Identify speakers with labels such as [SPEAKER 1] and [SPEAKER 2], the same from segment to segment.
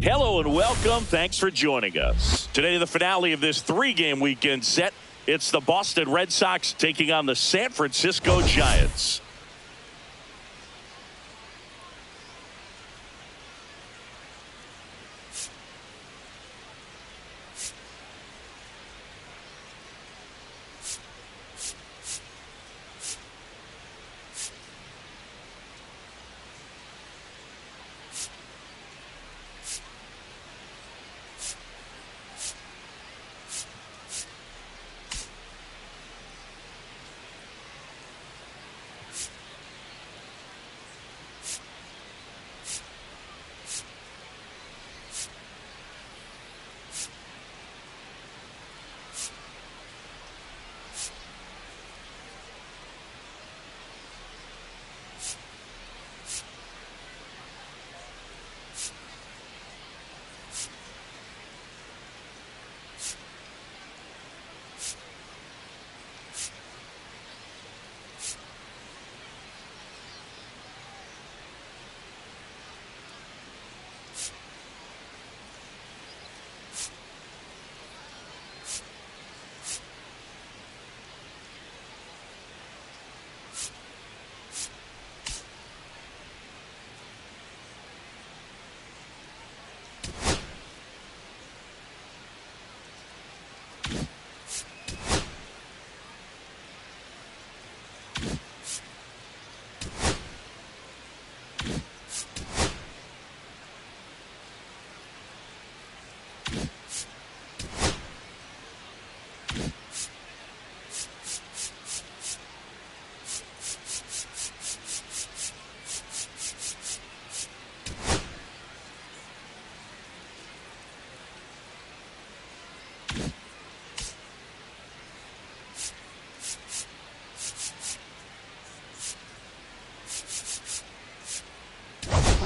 [SPEAKER 1] Hello and welcome. Thanks for joining us. Today, the finale of this three-game weekend set. It's the Boston Red Sox taking on the San Francisco Giants.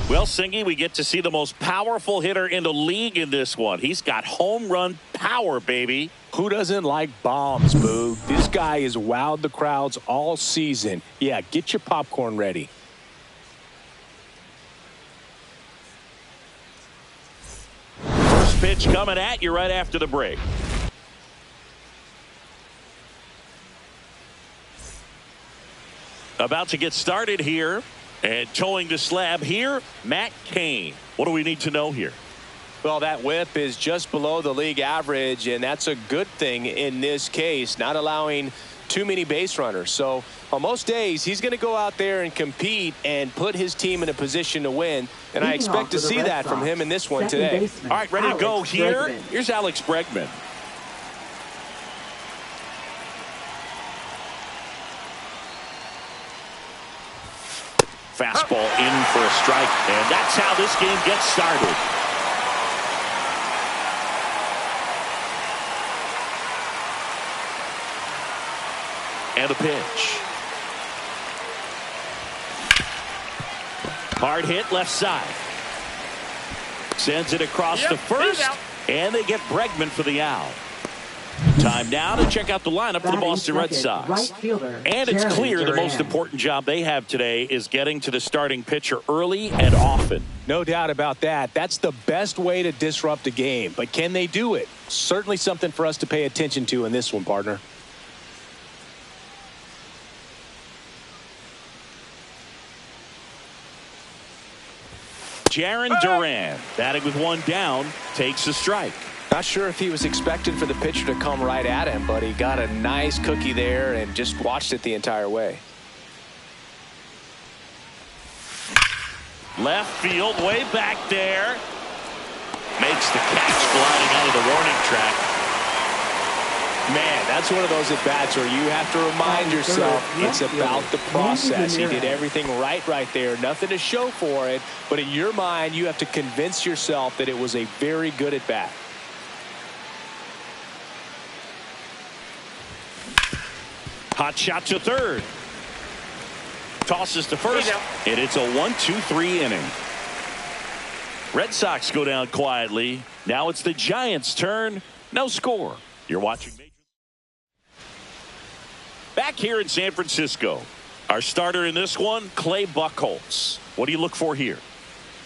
[SPEAKER 1] Well, Singy, we get to see the most powerful hitter in the league in this one. He's got home run power, baby.
[SPEAKER 2] Who doesn't like bombs, Boo? This guy has wowed the crowds all season. Yeah, get your popcorn ready.
[SPEAKER 1] First pitch coming at you right after the break. About to get started here. And towing the slab here, Matt Cain. What do we need to know here?
[SPEAKER 2] Well, that whip is just below the league average, and that's a good thing in this case, not allowing too many base runners. So on most days, he's going to go out there and compete and put his team in a position to win. And I expect to see that from him in this one today.
[SPEAKER 1] All right, ready to go here. Here's Alex Bregman. Fastball in for a strike, and that's how this game gets started. And a pitch. Hard hit left side. Sends it across the first, and they get Bregman for the out. Time now to check out the lineup for the Boston Red Sox. And it's clear the most important job they have today is getting to the starting pitcher early and often.
[SPEAKER 2] No doubt about that. That's the best way to disrupt a game. But can they do it? Certainly something for us to pay attention to in this one, partner.
[SPEAKER 1] Jarren Duran, batting with one down, takes a strike.
[SPEAKER 2] Not sure if he was expecting for the pitcher to come right at him, but he got a nice cookie there and just watched it the entire way.
[SPEAKER 1] Left field, way back there. Makes the catch gliding out of the warning track.
[SPEAKER 2] Man, that's one of those at-bats where you have to remind yourself it's about the process. He did everything right there. Nothing to show for it, but in your mind, you have to convince yourself that it was a very good at-bat.
[SPEAKER 1] Hot shot to third. Tosses to first, and it's a 1-2-3 inning. Red Sox go down quietly. Now it's the Giants' turn. No score. You're watching. Back here in San Francisco. Our starter in this one, Clay Buchholz. What do you look for here?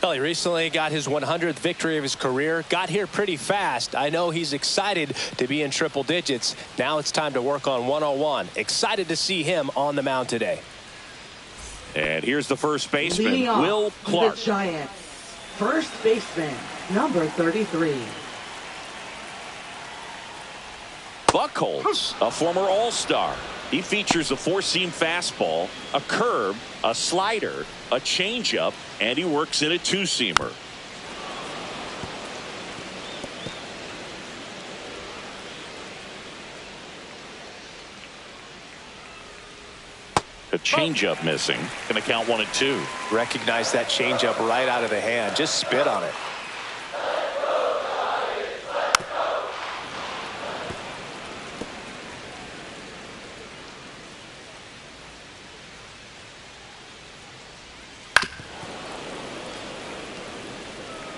[SPEAKER 2] Well, he recently got his 100th victory of his career. Got here pretty fast. I know he's excited to be in triple digits. Now it's time to work on 101. Excited to see him on the mound today.
[SPEAKER 1] And here's the first baseman,
[SPEAKER 3] Leading off,
[SPEAKER 1] Will Clark.
[SPEAKER 3] The Giants, first baseman, number 33.
[SPEAKER 1] Buchholz, a former All-Star. He features a four-seam fastball, a curve, a slider, a changeup, and he works in a two-seamer. A changeup missing. Going to count 1-2.
[SPEAKER 2] Recognize that changeup right out of the hand. Just spit on it.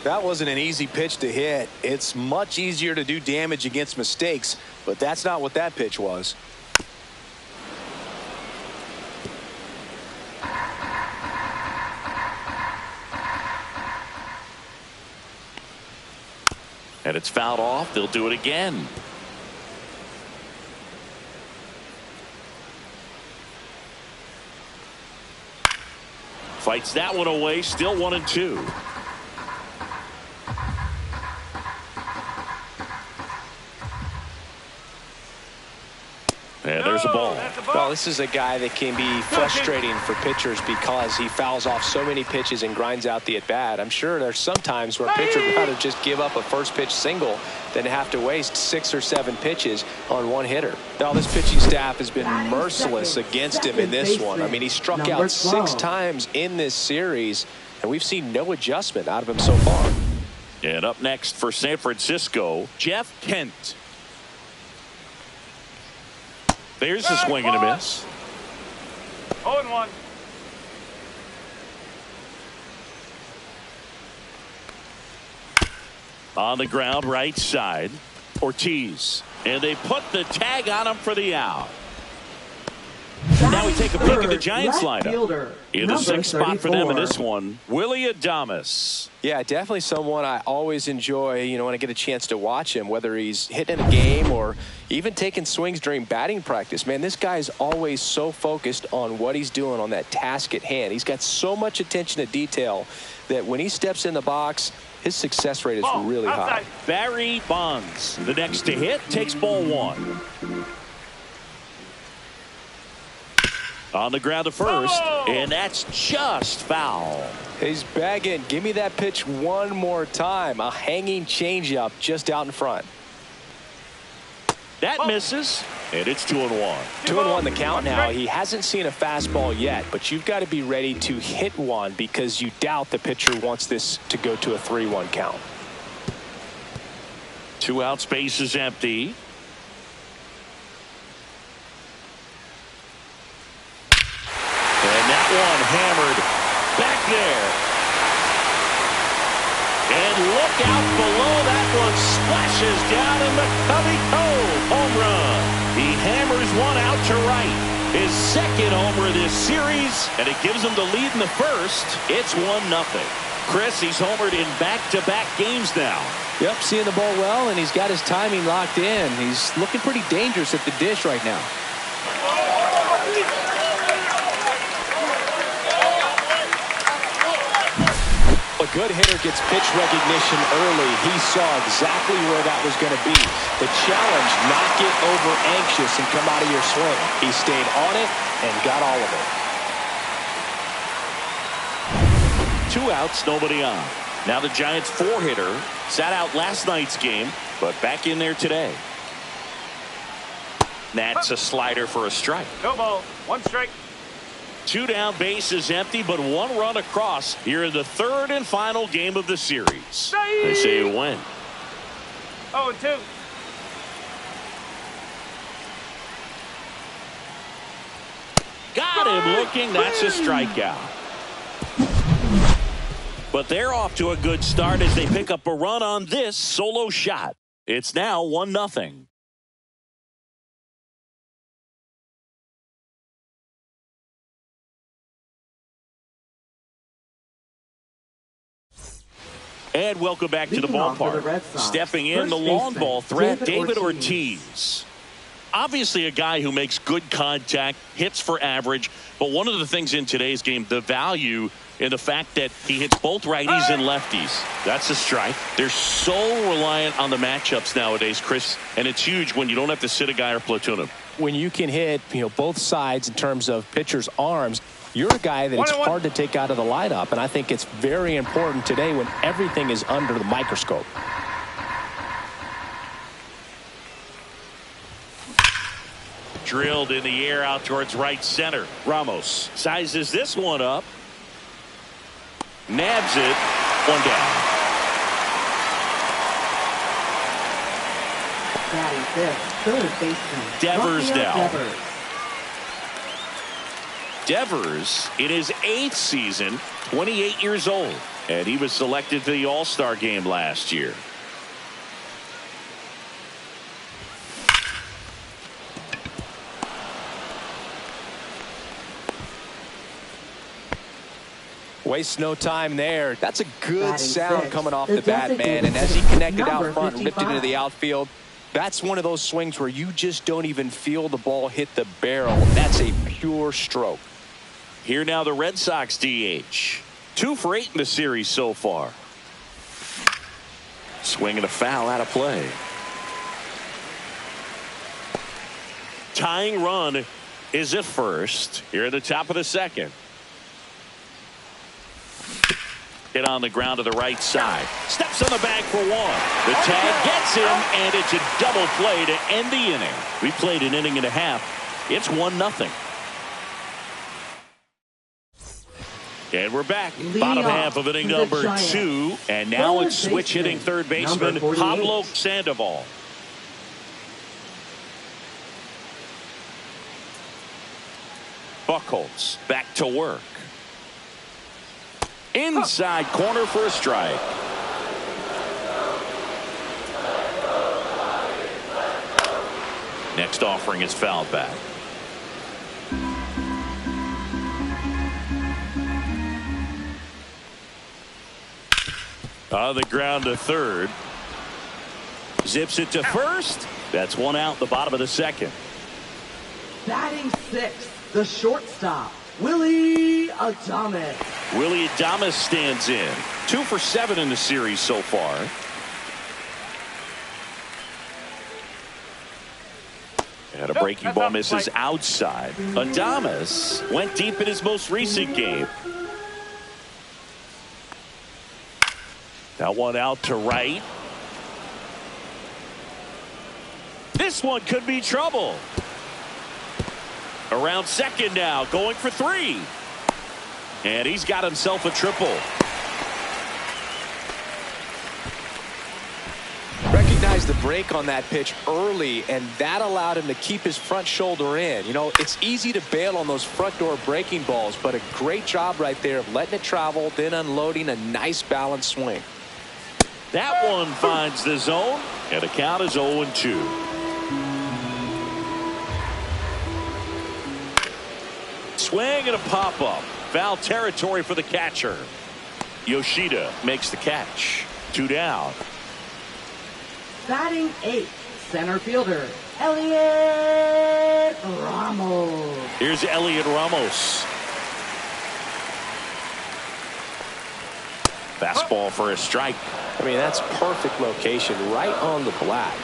[SPEAKER 2] That wasn't an easy pitch to hit. It's much easier to do damage against mistakes, but that's not what that pitch was.
[SPEAKER 1] And it's fouled off. They'll do it again. Fights that one away. Still 1-2. And there's a ball.
[SPEAKER 2] Well, this is a guy that can be frustrating for pitchers because he fouls off so many pitches and grinds out the at-bat. I'm sure there's some times where a pitcher would rather just give up a first pitch single than have to waste 6 or 7 pitches on one hitter. Now, this pitching staff has been merciless against him in this one. I mean, he struck out 6 times in this series, and we've seen no adjustment out of him so far.
[SPEAKER 1] And up next for San Francisco, Jeff Kent. There's a swing and a miss.
[SPEAKER 4] 0-1.
[SPEAKER 1] On the ground, right side. Ortiz. And they put the tag on him for the out. Now we take a peek at the Giants lineup. In the 6th spot for them in this one, Willie Adames.
[SPEAKER 2] Yeah, definitely someone I always enjoy, when I get a chance to watch him, whether he's hitting a game or even taking swings during batting practice. Man, this guy's always so focused on what he's doing on that task at hand. He's got so much attention to detail that when he steps in the box, his success rate is really high.
[SPEAKER 1] Barry Bonds, the next to hit, takes ball 1. On the ground to first, and that's just foul.
[SPEAKER 2] He's begging, give me that pitch one more time. A hanging changeup just out in front.
[SPEAKER 1] That misses, and it's 2-1.
[SPEAKER 2] 2-1 the count now. He hasn't seen a fastball yet, but you've got to be ready to hit one because you doubt the pitcher wants this to go to a 3-1 count.
[SPEAKER 1] 2 out, space is empty. And that one hammered back there. And look out below. That one splashes down in the Cubby Cove. Home run. He hammers one out to right. His second homer this series, and it gives him the lead in the first. It's 1-0. Chris, he's homered in back-to-back games now.
[SPEAKER 5] Yep, seeing the ball well, and he's got his timing locked in. He's looking pretty dangerous at the dish right now.
[SPEAKER 2] A good hitter gets pitch recognition early. He saw exactly where that was going to be. The challenge, not get over anxious and come out of your swing. He stayed on it and got all of it.
[SPEAKER 1] 2 outs, nobody on. Now the Giants 4-hitter sat out last night's game, but back in there today. That's a slider for a strike.
[SPEAKER 4] No ball. 1 strike.
[SPEAKER 1] 2 down, base is empty, but 1 run across here in the 3rd and final game of the series. They say a win.
[SPEAKER 4] 0-2.
[SPEAKER 1] Got him looking. That's a strikeout. But they're off to a good start as they pick up a run on this solo shot. It's now 1-0. And welcome back to the
[SPEAKER 3] Leading off for the
[SPEAKER 1] ballpark.
[SPEAKER 3] Red Sox,
[SPEAKER 1] Stepping in
[SPEAKER 3] first
[SPEAKER 1] the long
[SPEAKER 3] baseman,
[SPEAKER 1] ball threat,
[SPEAKER 3] David
[SPEAKER 1] David Ortiz. Obviously a guy who makes good contact, hits for average, but one of the things in today's game, the value in the fact that he hits both righties and lefties. That's a strike. They're so reliant on the matchups nowadays, Chris, and it's huge when you don't have to sit a guy or platoon him.
[SPEAKER 2] When you can hit, both sides in terms of pitchers' arms, you're a guy that it's hard to take out of the lineup, and I think it's very important today when everything is under the microscope.
[SPEAKER 1] Drilled in the air out towards right center. Ramos sizes this one up. Nabs it. One down.
[SPEAKER 3] Batting fifth, third baseman.
[SPEAKER 1] Devers
[SPEAKER 3] Rafael
[SPEAKER 1] now.
[SPEAKER 3] Devers.
[SPEAKER 1] Devers in his 8th season, 28 years old, and he was selected for the All-Star game last year.
[SPEAKER 2] Waste no time there. That's a good
[SPEAKER 3] Batting
[SPEAKER 2] sound
[SPEAKER 3] six,
[SPEAKER 2] coming off
[SPEAKER 3] the
[SPEAKER 2] the bat, man. And as he connected out front, ripped it into the outfield, that's one of those swings where you just don't even feel the ball hit the barrel. That's a pure stroke.
[SPEAKER 1] Here now the Red Sox DH. 2 for 8 in the series so far. Swing and a foul out of play. Tying run is at first. Here at the top of the second. Hit on the ground to the right side. Steps on the bag for 1. The tag gets him, and it's a double play to end the inning. We played an inning and a half. It's 1-0. And we're back. Bottom half of inning number 2. And now it's switch hitting third baseman Pablo Sandoval. Buchholz back to work. Inside corner for a strike. Next offering is fouled back. On the ground to third. Zips it to first. That's 1 out in the bottom of the second.
[SPEAKER 3] Batting sixth, the shortstop, Willie Adames.
[SPEAKER 1] Willie Adames stands in. 2 for 7 in the series so far. And a breaking ball misses outside. Adames went deep in his most recent game. That one out to right. This one could be trouble. Around second now, going for 3. And he's got himself a triple.
[SPEAKER 2] Recognized the break on that pitch early, and that allowed him to keep his front shoulder in. It's easy to bail on those front door breaking balls, but a great job right there of letting it travel, then unloading a nice balanced swing.
[SPEAKER 1] That one finds the zone, and the count is 0-2. Swing and a pop-up. Foul territory for the catcher. Yoshida makes the catch. 2 down.
[SPEAKER 3] Batting eighth, center fielder, Elliot Ramos.
[SPEAKER 1] Here's Elliot Ramos. Fastball for a strike.
[SPEAKER 2] That's perfect location, right on the black.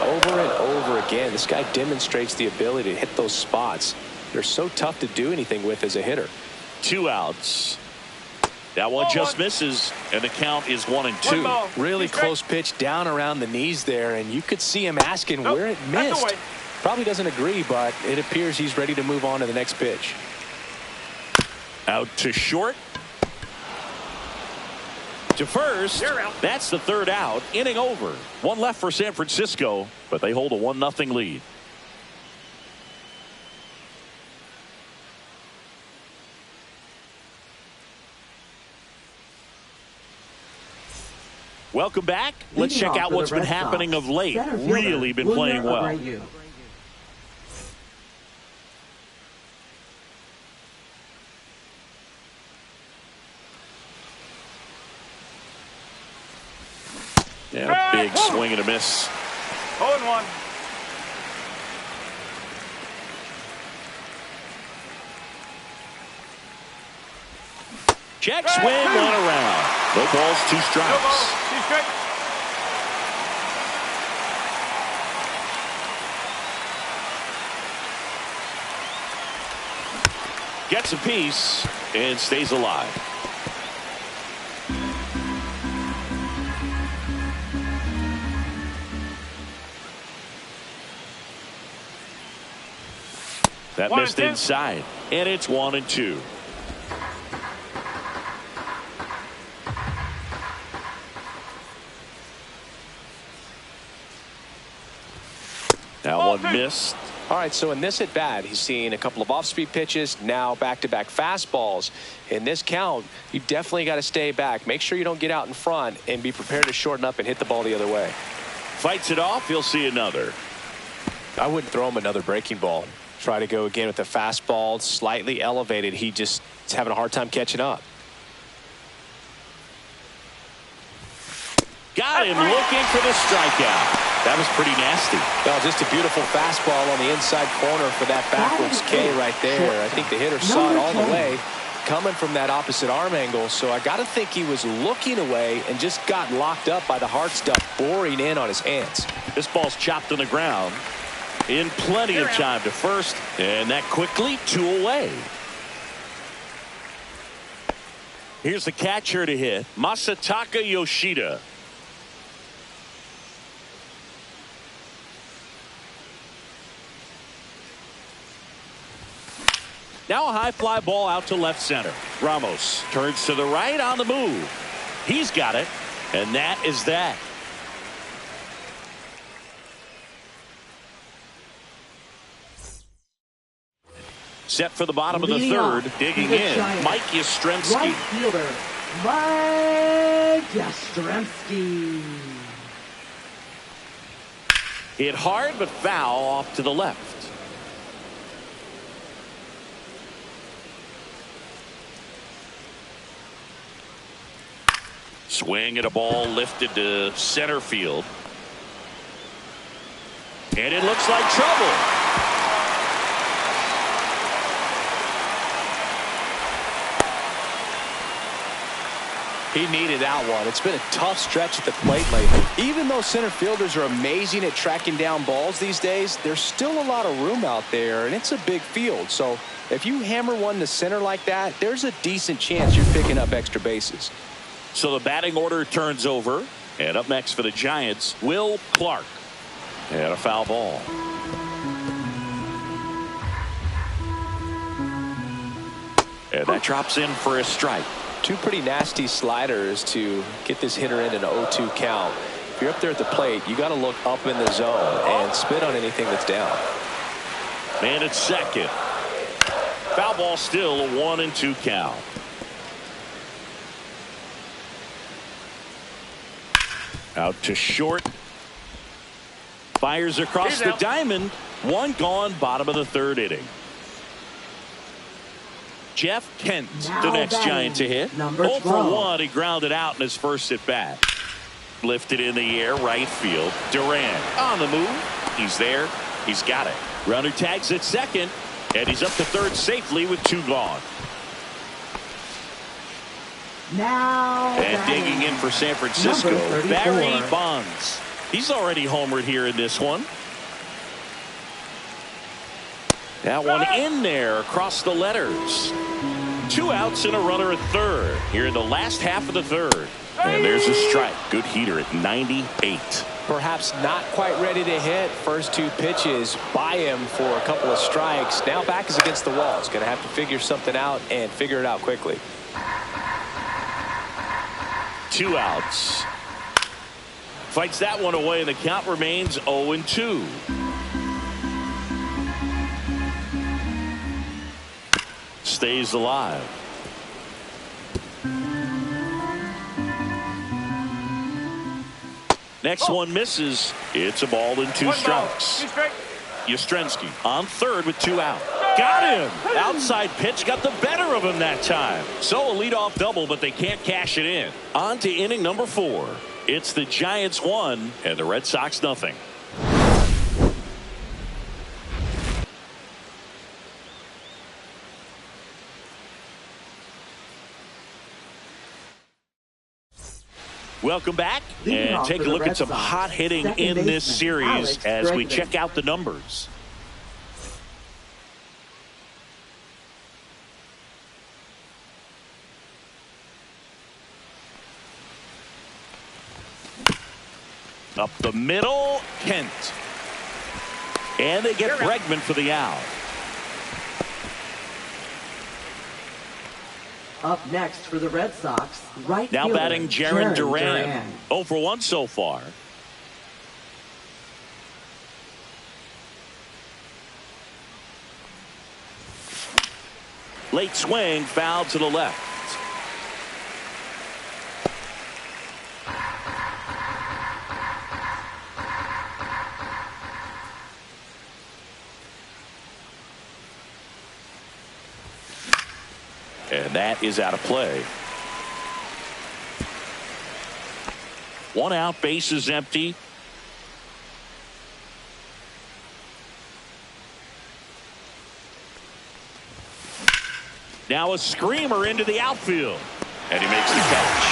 [SPEAKER 2] Over and over again, this guy demonstrates the ability to hit those spots. They're so tough to do anything with as a hitter.
[SPEAKER 1] 2 outs. That one just misses, and the count is 1-2.
[SPEAKER 2] Really close pitch down around the knees there, and you could see him asking where it missed. Probably doesn't agree, but it appears he's ready to move on to the next pitch.
[SPEAKER 1] Out to short. To first. That's the 3rd out. Inning over. 1 left for San Francisco, but they hold a 1-0 lead. Welcome back. Let's check out what's been happening of late. Really been playing well. big swing and a miss.
[SPEAKER 4] 0-1.
[SPEAKER 1] Check swing, one around. No balls, 2 strikes.
[SPEAKER 4] No balls, 2 strikes.
[SPEAKER 1] Gets a piece and stays alive. That missed inside, and it's 1-2. That one missed.
[SPEAKER 2] All right, so in this at bat, he's seen a couple of off-speed pitches, now back-to-back fastballs. In this count, you definitely got to stay back. Make sure you don't get out in front and be prepared to shorten up and hit the ball the other way.
[SPEAKER 1] Fights it off. He'll see another.
[SPEAKER 2] I wouldn't throw him another breaking ball. Try to go again with the fastball, slightly elevated. He just is having a hard time catching up.
[SPEAKER 1] Got him looking for the strikeout. That was pretty nasty.
[SPEAKER 2] Well, just a beautiful fastball on the inside corner for that backwards K right there. I think the hitter saw it all the way coming from that opposite arm angle. So I got to think he was looking away and just got locked up by the hard stuff boring in on his hands.
[SPEAKER 1] This ball's chopped on the ground. In plenty of time to first, and that quickly 2 away. Here's the catcher to hit, Masataka Yoshida. Now a high fly ball out to left center. Ramos turns to the right on the move. He's got it, and that is that. Set for the bottom of the third. Digging in, Mike Yastrzemski.
[SPEAKER 3] Right fielder, Mike Yastrzemski.
[SPEAKER 1] Hit hard but foul off to the left. Swing at a ball lifted to center field. And it looks like trouble.
[SPEAKER 2] He needed that one. It's been a tough stretch at the plate lately. Even though center fielders are amazing at tracking down balls these days, there's still a lot of room out there, and it's a big field. So if you hammer one to center like that, there's a decent chance you're picking up extra bases.
[SPEAKER 1] So the batting order turns over, and up next for the Giants, Will Clark. And a foul ball. And that drops in for a strike.
[SPEAKER 2] 2 pretty nasty sliders to get this hitter in an 0-2 count. If you're up there at the plate, you got to look up in the zone and spit on anything that's down.
[SPEAKER 1] Man at second. Foul ball, still a 1-2 count. Out to short. Fires across the diamond. 1 gone, bottom of the 3rd inning. Jeff Kent, the next Giant to hit. 0 for 1. He grounded out in his first at bat. Lifted in the air, right field. Durant on the move. He's there. He's got it. Runner tags at second, and he's up to third safely with 2 gone.
[SPEAKER 3] Now
[SPEAKER 1] and digging in for San Francisco, Barry Bonds. He's already homered here in this one. That one in there across the letters. 2 outs and a runner at third here in the last half of the 3rd. And there's a strike. Good heater at 98.
[SPEAKER 2] Perhaps not quite ready to hit. First 2 pitches by him for a couple of strikes. Now back is against the wall. He's going to have to figure something out and figure it out quickly.
[SPEAKER 1] 2 outs. Fights that one away, and the count remains 0-2. Stays alive. Next one misses. It's a ball and 2 strikes. Yastrzemski on third with 2 out. Got him. Outside pitch got the better of him that time. So a leadoff double, but they can't cash it in. On to inning number 4. It's the Giants 1 and the Red Sox nothing. Welcome back and take a look at some hot hitting in this series as we check out the numbers. Up the middle, Kent. And they get Bregman for the out.
[SPEAKER 3] Up next for the Red Sox, right
[SPEAKER 1] now
[SPEAKER 3] fielder,
[SPEAKER 1] batting Jarren Duran. 0 for 1 so far. Late swing, foul to the left. And that is out of play. 1 out, base is empty. Now a screamer into the outfield. And he makes the catch.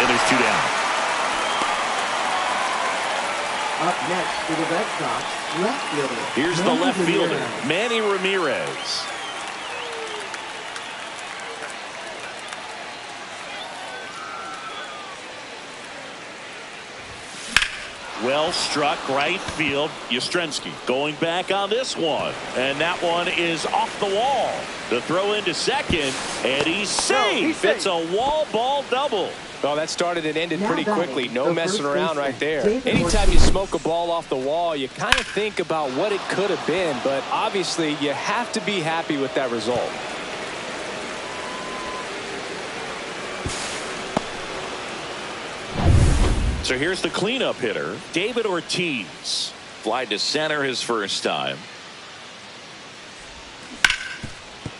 [SPEAKER 1] And there's 2 down.
[SPEAKER 3] Up next for the Red Sox, left fielder.
[SPEAKER 1] Here's the left fielder, Manny Ramirez. Well struck right field. Yastrzemski going back on this one. And that one is off the wall. The throw into second. And he's safe. It's a wall ball double.
[SPEAKER 2] Well, that started and ended pretty quickly. No messing around right there. Anytime you smoke a ball off the wall, you kind of think about what it could have been. But obviously, you have to be happy with that result.
[SPEAKER 1] So here's the cleanup hitter, David Ortiz. Fly to center his first time.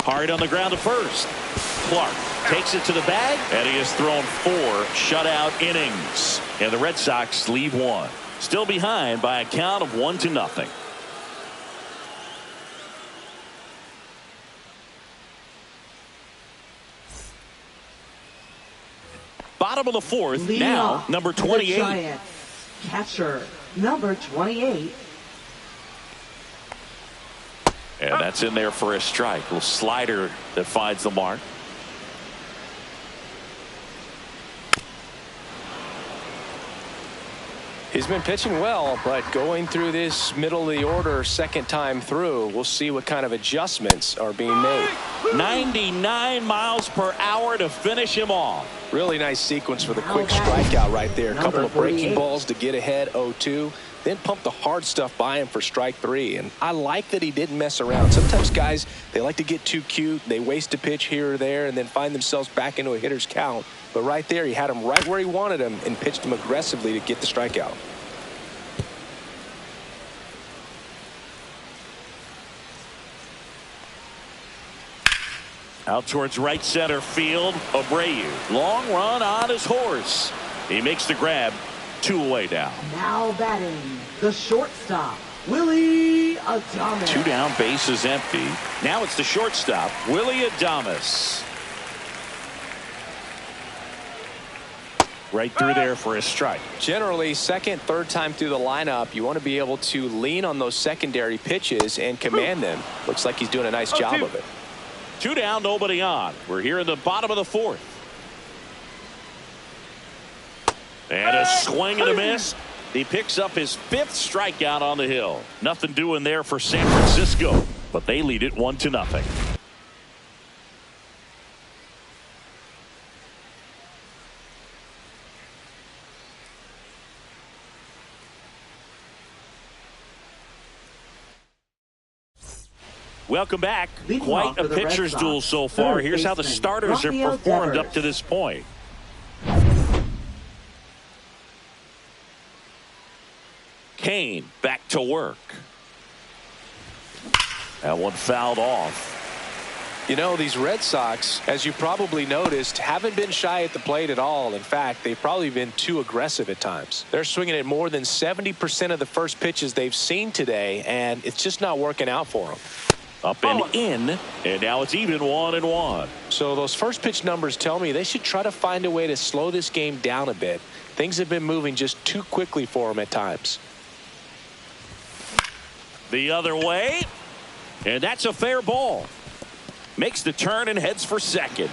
[SPEAKER 1] Hard on the ground to first. Clark takes it to the bag, and he has thrown 4 shutout innings. And the Red Sox leave 1. Still behind by a count of 1-0. Bottom of the 4th,
[SPEAKER 3] Leading
[SPEAKER 1] now number 28.
[SPEAKER 3] Giants, catcher, number 28.
[SPEAKER 1] And that's in there for a strike. A little slider that finds the mark.
[SPEAKER 2] He's been pitching well, but going through this middle of the order second time through, we'll see what kind of adjustments are being made.
[SPEAKER 1] 99 miles per hour to finish him off.
[SPEAKER 2] Really nice sequence for the quick strikeout right there. A couple of breaking balls to get ahead 0-2. Then pump the hard stuff by him for strike 3. And I like that he didn't mess around. Sometimes guys, they like to get too cute. They waste a pitch here or there and then find themselves back into a hitter's count. But right there, he had him right where he wanted him and pitched him aggressively to get the strikeout.
[SPEAKER 1] Out towards right center field, Abreu. Long run on his horse. He makes the grab. 2 away now.
[SPEAKER 3] Now batting, the shortstop, Willie Adames.
[SPEAKER 1] 2 down, base is empty. Now it's the shortstop, Willie Adames. Right through there for a strike.
[SPEAKER 2] Generally, second, third time through the lineup, you want to be able to lean on those secondary pitches and command them. Looks like he's doing a nice job of it.
[SPEAKER 1] 2 down, nobody on. We're here in the bottom of the 4th. And a swing and a miss. He picks up his 5th strikeout on the hill. Nothing doing there for San Francisco, but they lead it 1-0. Welcome back. Quite a pitcher's duel so far. Here's how the starters have performed up to this point. Kane back to work. That one fouled off.
[SPEAKER 2] You know, these Red Sox, as you probably noticed, haven't been shy at the plate at all. In fact, they've probably been too aggressive at times. They're swinging at more than 70% of the first pitches they've seen today, and it's just not working out for them.
[SPEAKER 1] Up and in, and now it's even 1-1.
[SPEAKER 2] So those first pitch numbers tell me they should try to find a way to slow this game down a bit. Things have been moving just too quickly for them at times.
[SPEAKER 1] The other way, and that's a fair ball. Makes the turn and heads for second.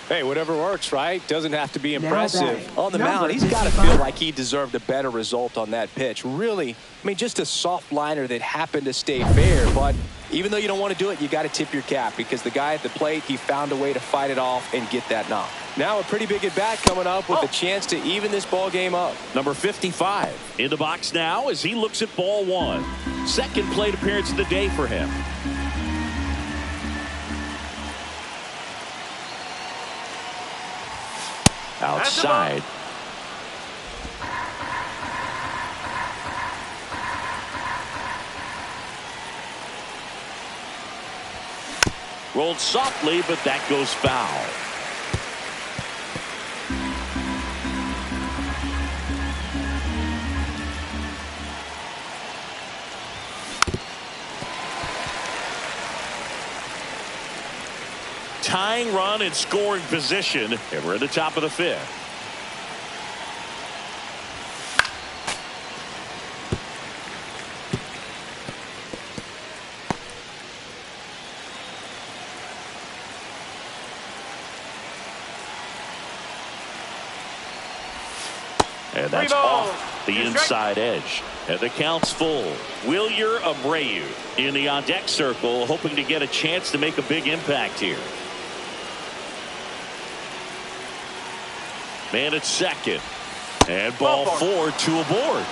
[SPEAKER 2] Hey, whatever works, right? Doesn't have to be impressive. On the mound, he's got to
[SPEAKER 3] 55.
[SPEAKER 2] feel like he deserved a better result on that pitch. Really, I mean, just a soft liner that happened to stay fair. But even though you don't want to do it, you got to tip your cap because the guy at the plate, he found a way to fight it off and get that knock. Now a pretty big at-bat coming up with a chance to even this ball game up.
[SPEAKER 1] Number 55 in the box now as he looks at ball one. Second plate appearance of the day for him. Outside. Rolled softly, but that goes foul. Tying run in scoring position, and we're at the top of the fifth. And that's off the inside edge. And the count's full. Wilyer Abreu in the on-deck circle, hoping to get a chance to make a big impact here. Man at second. And ball four, two aboard.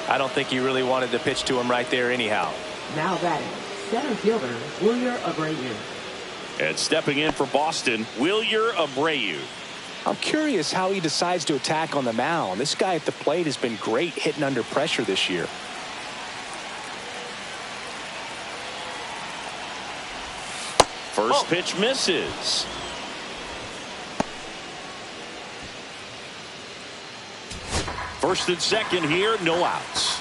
[SPEAKER 2] I don't think he really wanted to pitch to him right there anyhow.
[SPEAKER 3] Now batting, center fielder Wilyer Abreu.
[SPEAKER 1] And stepping in for Boston, Wilyer Abreu.
[SPEAKER 2] I'm curious how he decides to attack on the mound. This guy at the plate has been great hitting under pressure this year.
[SPEAKER 1] First pitch misses. First and second here, no outs.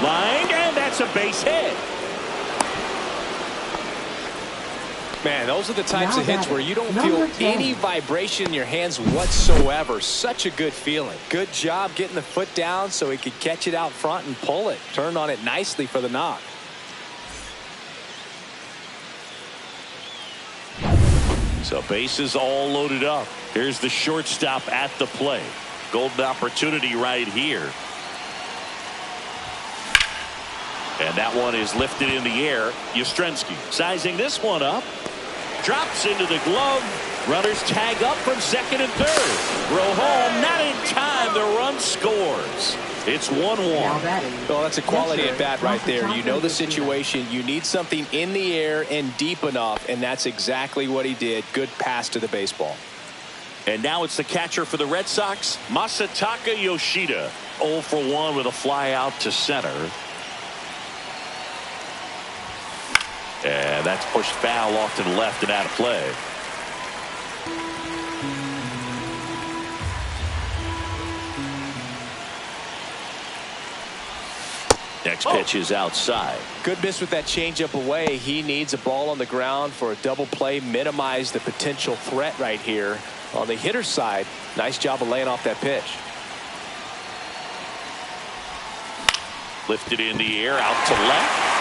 [SPEAKER 1] Line, and that's a base hit.
[SPEAKER 2] Man, those are the types of hits where you don't feel any vibration in your hands whatsoever. Such a good feeling. Good job getting the foot down so he could catch it out front and pull it. Turned on it nicely for the knock.
[SPEAKER 1] So bases all loaded up. Here's the shortstop at the plate. Golden opportunity right here. And that one is lifted in the air. Yastrzemski sizing this one up. Drops into the glove. Runners tag up from second and third. Throw home, not in time. The run scores. It's 1-1.
[SPEAKER 2] Well, that's a quality at bat right there. You know the situation. You need something in the air and deep enough, and that's exactly what he did. Good pass to the baseball.
[SPEAKER 1] And now it's the catcher for the Red Sox, Masataka Yoshida. 0 for 1 with a fly out to center. And that's pushed foul off to the left and out of play. Next pitch is outside.
[SPEAKER 2] Good miss with that changeup away. He needs a ball on the ground for a double play. Minimize the potential threat right here. On the hitter's side, nice job of laying off that pitch.
[SPEAKER 1] Lifted in the air, out to left.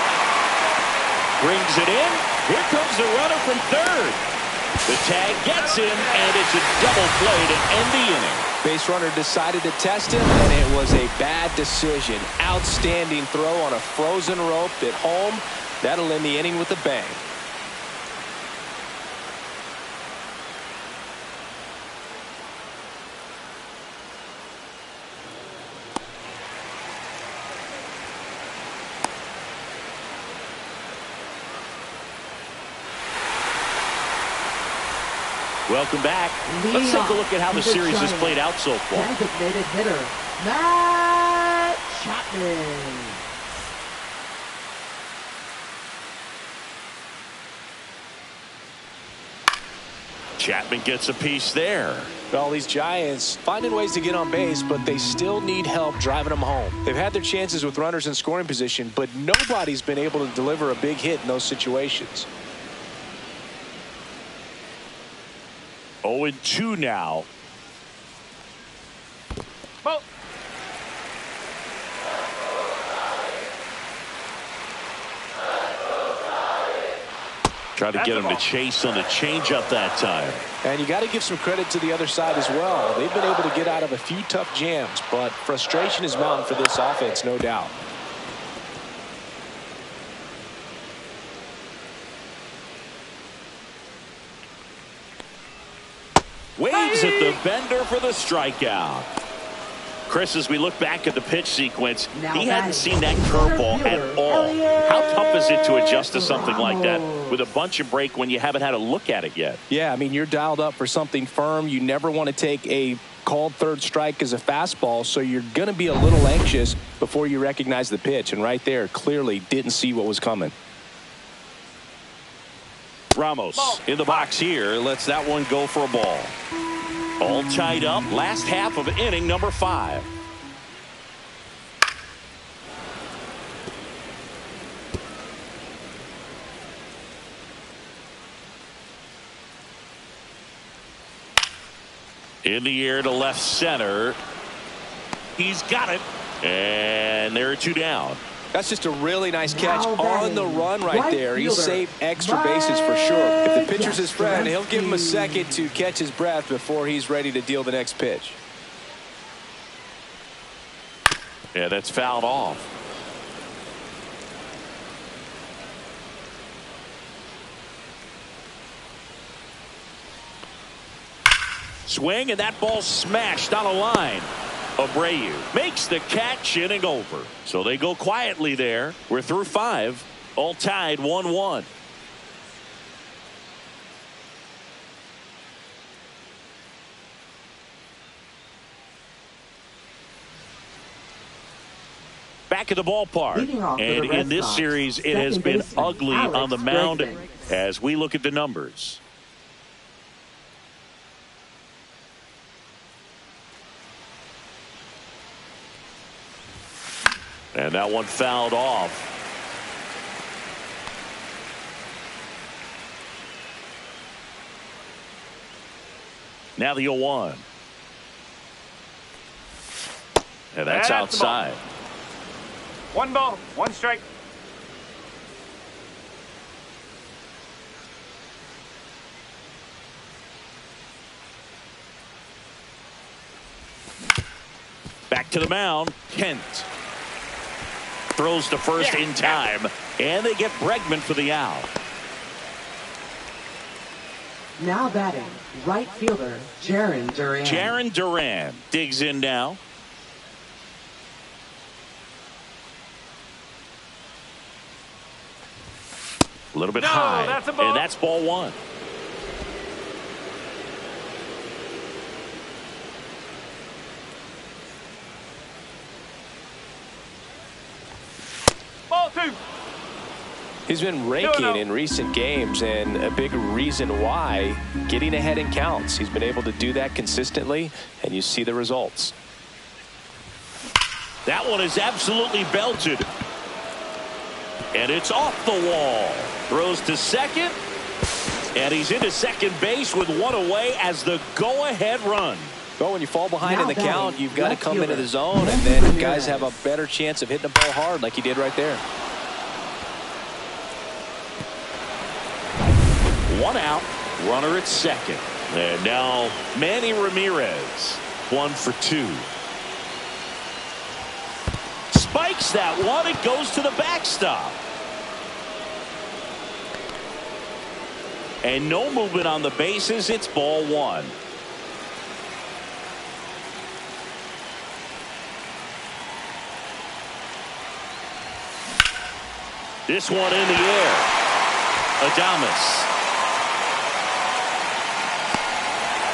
[SPEAKER 1] Brings it in. Here comes the runner from third. The tag gets him, and it's a double play to end the inning.
[SPEAKER 2] Base runner decided to test him, and it was a bad decision. Outstanding throw on a frozen rope at home. That'll end the inning with a bang.
[SPEAKER 1] Welcome back. Let's take a look at how the series has played out so far.
[SPEAKER 3] Designated hitter, Matt Chapman.
[SPEAKER 1] Chapman gets a piece there.
[SPEAKER 2] Well, these Giants finding ways to get on base, but they still need help driving them home. They've had their chances with runners in scoring position, but nobody's been able to deliver a big hit in those situations.
[SPEAKER 1] 0-2 now.
[SPEAKER 4] Ball.
[SPEAKER 1] Trying to get him to chase on the changeup that time.
[SPEAKER 2] And you got to give some credit to the other side as well. They've been able to get out of a few tough jams, but frustration is mounting for this offense, no doubt.
[SPEAKER 1] Waves at the bender for the strikeout. Chris, as we look back at the pitch sequence, he hadn't seen that curveball at all. How tough is it to adjust to something like that with a bunch of break when you haven't had a look at it yet?
[SPEAKER 2] Yeah, I mean, you're dialed up for something firm. You never want to take a called third strike as a fastball, so you're going to be a little anxious before you recognize the pitch. And right there, clearly didn't see what was coming.
[SPEAKER 1] Ramos in the box here lets that one go for a ball. All tied up, last half of inning number 5. In the air to left center. He's got it. And there are 2 down.
[SPEAKER 2] That's just a really nice catch on the run right there. He saved extra bases for sure. If the pitcher's his friend, he'll give him a second to catch his breath before he's ready to deal the next pitch.
[SPEAKER 1] Yeah, that's fouled off. Swing, and that ball smashed on a line. Abreu makes the catch, inning over. So they go quietly there. We're through 5, all tied 1-1. Back at the ballpark, and in this series it has been ugly on the mound as we look at the numbers. And that one fouled off. Now the 0-1. And that's outside.
[SPEAKER 4] 1 ball, 1 strike.
[SPEAKER 1] Back to the mound, Kent. Throws to first in time, and they get Bregman for the out.
[SPEAKER 3] Now batting, right fielder, Jarren Duran.
[SPEAKER 1] Jarren Duran digs in now. A little bit high,
[SPEAKER 4] that's a ball.
[SPEAKER 1] And that's ball 1.
[SPEAKER 4] Ball 2.
[SPEAKER 2] He's been raking in recent games, and a big reason why, getting ahead in counts. He's been able to do that consistently, and you see the results.
[SPEAKER 1] That one is absolutely belted. And it's off the wall. Throws to second. And he's into second base with 1 away as the go-ahead run.
[SPEAKER 2] Well, when you fall behind in the count, you've got to come into the zone, and then guys have a better chance of hitting the ball hard like he did right there.
[SPEAKER 1] 1 out, runner at second. And now Manny Ramirez, 1 for 2. Spikes that one. It goes to the backstop. And no movement on the bases. It's ball 1. This one in the air. Adames.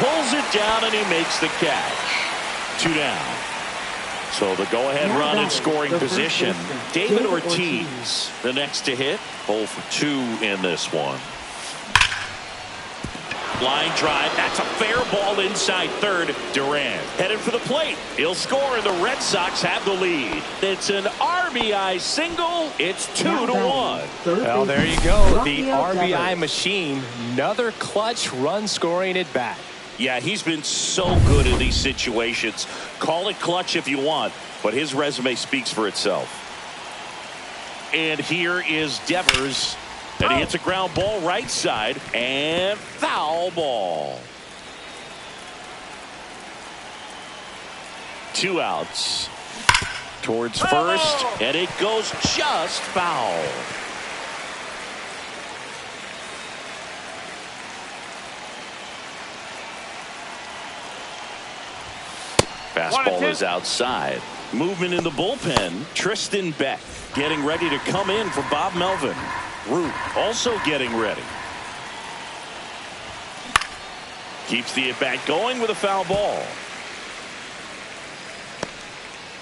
[SPEAKER 1] pulls it down, and he makes the catch. 2 down. So the go-ahead run in scoring position. David Ortiz, the next to hit. 0 for 2 in this one. Line drive. That's a fair ball inside third. Durant headed for the plate. He'll score, and the Red Sox have the lead. It's an RBI single. It's 2-1.
[SPEAKER 2] Well, there you go. The RBI machine. Another clutch run scoring at bat.
[SPEAKER 1] Yeah, he's been so good in these situations. Call it clutch if you want, but his resume speaks for itself. And here is Devers. And he hits a ground ball right side, and foul ball. 2 outs. Towards first, and it goes just foul. Fastball is outside. Movement in the bullpen. Tristan Beck getting ready to come in for Bob Melvin. Root also getting ready. Keeps the at-bat going with a foul ball.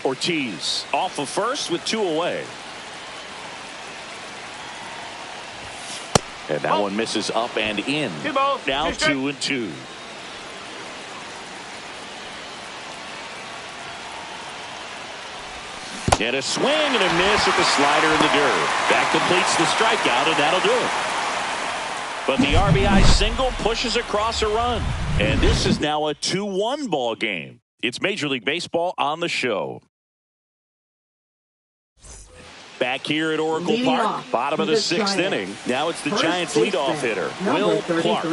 [SPEAKER 1] Ortiz off of first with 2 away. And that one misses up and in. Now 2-2. And a swing and a miss at the slider in the dirt. That completes the strikeout, and that'll do it. But the RBI single pushes across a run. And this is now a 2-1 ball game. It's Major League Baseball on the show. Back here at Oracle Park, bottom of the 6th inning. Now it's the Giants leadoff hitter, Will Clark.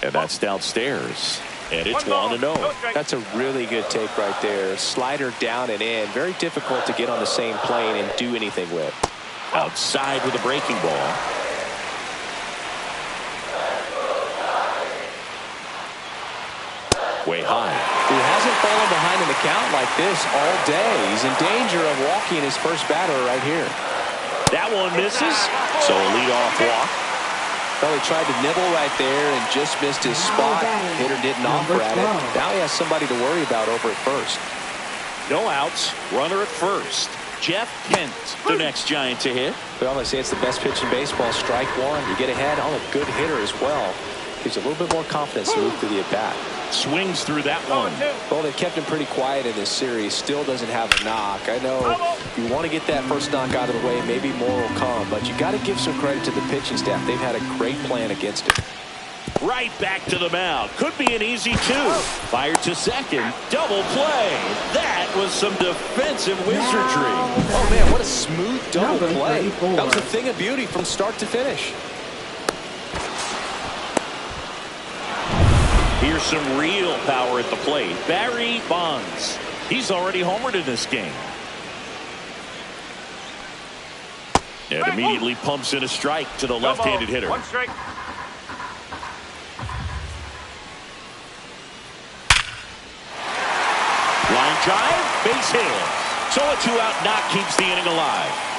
[SPEAKER 1] And that's downstairs. And it's 1-0.
[SPEAKER 2] That's a really good take right there. Slider down and in. Very difficult to get on the same plane and do anything with.
[SPEAKER 1] Outside with a breaking ball. Way high.
[SPEAKER 2] He hasn't fallen behind in the count like this all day. He's in danger of walking his first batter right here.
[SPEAKER 1] That one misses. So a leadoff walk.
[SPEAKER 2] Well, he tried to nibble right there and just missed his spot. Hitter didn't offer at it. Now he has somebody to worry about over at first.
[SPEAKER 1] No outs. Runner at first. Jeff Kent, the next Giant to hit.
[SPEAKER 2] Well, they say it's the best pitch in baseball. Strike one. You get ahead on a good hitter as well. Gives you a little bit more confidence to move through the at-bat.
[SPEAKER 1] Swings through that one.
[SPEAKER 2] Well, they've kept him pretty quiet in this series. Still doesn't have a knock. I know you want to get that first knock out of the way. Maybe more will come. But you got to give some credit to the pitching staff. They've had a great plan against it.
[SPEAKER 1] Right back to the mound. Could be an easy 2. Fired to second. Double play. That was some defensive wizardry.
[SPEAKER 2] Oh, man, what a smooth double play. That was a thing of beauty from start to finish.
[SPEAKER 1] Here's some real power at the plate. Barry Bonds. He's already homered in this game. And immediately pumps in a strike to the left-handed hitter.
[SPEAKER 4] 1 strike.
[SPEAKER 1] Line drive, base hit. So a 2-out knock keeps the inning alive.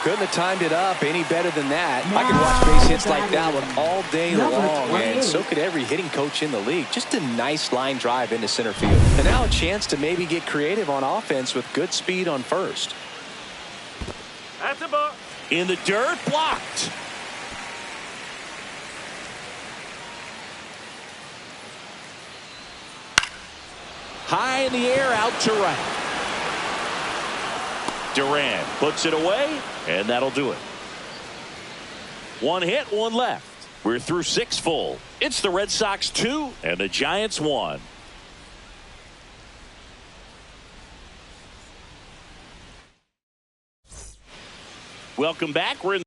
[SPEAKER 2] Couldn't have timed it up any better than that. I could watch base hits like that one all day long, and so could every hitting coach in the league. Just a nice line drive into center field. And now a chance to maybe get creative on offense with good speed on first.
[SPEAKER 4] That's a ball.
[SPEAKER 1] In the dirt, blocked. High in the air, out to right. Durant puts it away, and that'll do it. 1 hit, 1 left. We're through 6 full. It's the Red Sox 2 and the Giants 1. Welcome back. We're in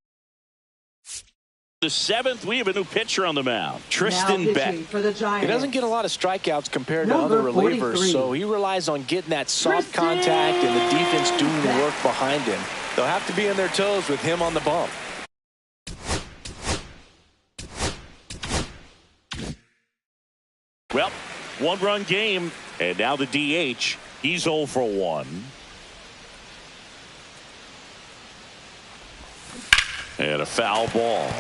[SPEAKER 1] the 7th. We have a new pitcher on the mound, Tristan Beck.
[SPEAKER 2] He doesn't get a lot of strikeouts compared to other relievers, so he relies on getting that soft contact and the defense doing the work behind him. They'll have to be on their toes with him on the bump.
[SPEAKER 1] Well, 1-run game, and now the DH. He's 0 for 1. And a foul ball.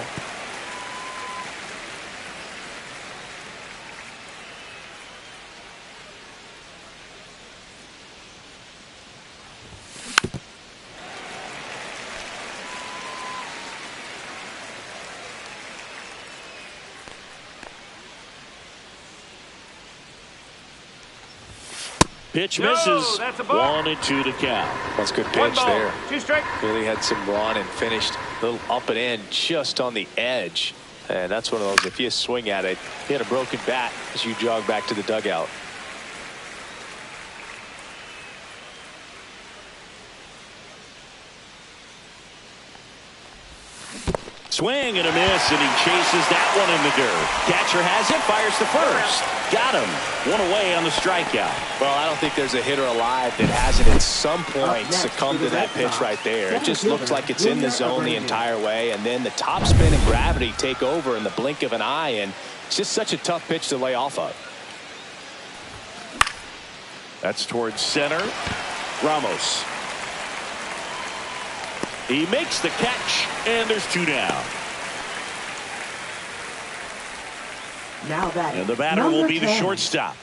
[SPEAKER 1] Pitch misses. 1-2 to count.
[SPEAKER 2] That's a good pitch there.
[SPEAKER 4] 2 strike.
[SPEAKER 2] Really had some run and finished a little up and in just on the edge. And that's one of those, if you swing at it, you had a broken bat as you jog back to the dugout.
[SPEAKER 1] Swing and a miss, and he chases that one in the dirt. Catcher has it, fires to first. Got him. One away on the strikeout.
[SPEAKER 2] Well, I don't think there's a hitter alive that hasn't at some point succumbed to that pitch right there. It just looks like it's in the zone the entire way, and then the top spin and gravity take over in the blink of an eye, and it's just such a tough pitch to lay off of.
[SPEAKER 1] That's towards center. Ramos. He makes the catch, and there's 2 down.
[SPEAKER 3] Now batting.
[SPEAKER 1] And the batter will be the shortstop.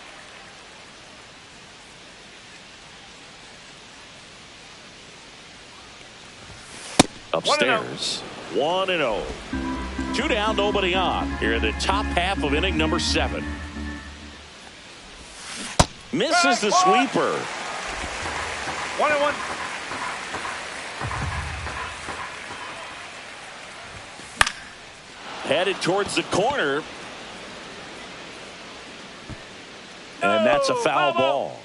[SPEAKER 1] Upstairs. 1-0. 2 down, nobody on. Here in the top half of inning number 7. Misses the sweeper.
[SPEAKER 4] 1-1.
[SPEAKER 1] Headed towards the corner. And that's a foul ball.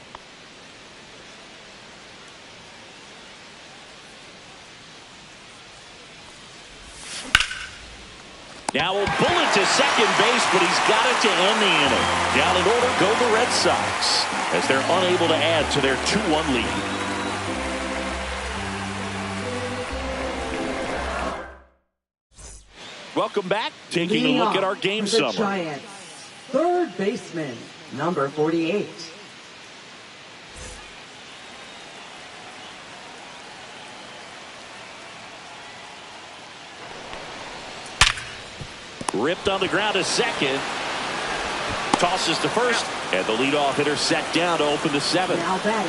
[SPEAKER 1] Now a bullet to second base, but he's got it to end the inning. Down in order go the Red Sox as they're unable to add to their 2-1 lead. Welcome back. Taking a look at our game summary.
[SPEAKER 3] Giants, third baseman, number 48.
[SPEAKER 1] Ripped on the ground to second. Tosses to first. And the leadoff hitter set down to open the 7th.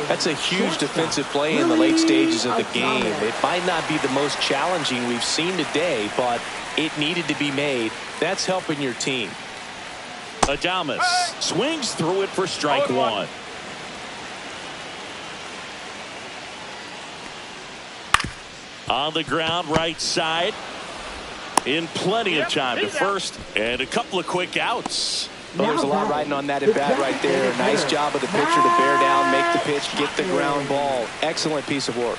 [SPEAKER 2] That's a huge defensive play in the late stages of the game. It might not be the most challenging we've seen today, but it needed to be made. That's helping your team.
[SPEAKER 1] Adames swings through it for strike 1. On the ground, right side. In plenty of time to first, and a couple of quick outs.
[SPEAKER 2] Well, there's a lot riding on that at bat right there. Nice job of the pitcher to bear down, make the pitch, get the ground ball. Excellent piece of work.